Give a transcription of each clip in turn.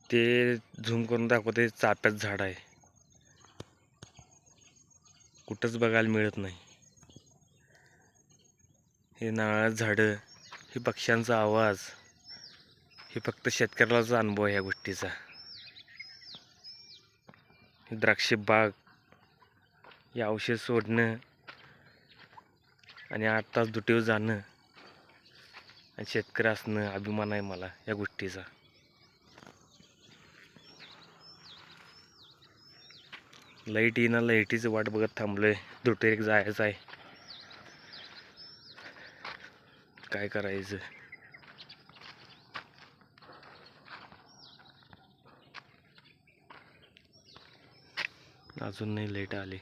ते झूम करून दाखवते चाफ्याचं झाड आहे, कुठंच बघायला मिळत नाही. हे नारळाचं झाडं, हे पक्ष्यांचा आवाज, हे फक्त शेतकऱ्यालाच अनुभव आहे या गोष्टीचा. द्राक्ष बाग, हे औषध सोडणं आणि 8 तास दुटीवर जाणं आणि शेतकरी असणं अभिमान आहे मला या गोष्टीचा. लाईट येईना, लाईटीची वाट बघत थांबलोय. दुटीवर जायचं आहे, काय करायचं. अजून नाही लाईट आली.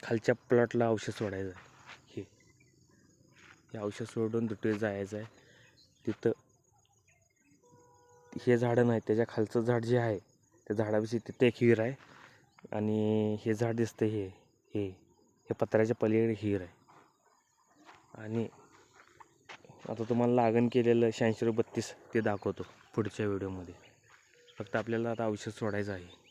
खालच्या प्लॉटला औषध सोडायचं आहे. हे औषध सोडून दुटीवर जायचं आहे. तिथं हे झाडं नाही, त्याच्या खालचं झाड जे आहे त्या झाडापाशी तिथे एक हिर आहे आणि हे झाड दिसतं हे हे हे पत्र्याच्या पलीकडे हिर आहे. आणि आता तुम्हाला लागण केलेलं 8632 ते दाखवतो पुढच्या व्हिडिओमध्ये. फक्त आपल्याला आता औषध सोडायचं आहे.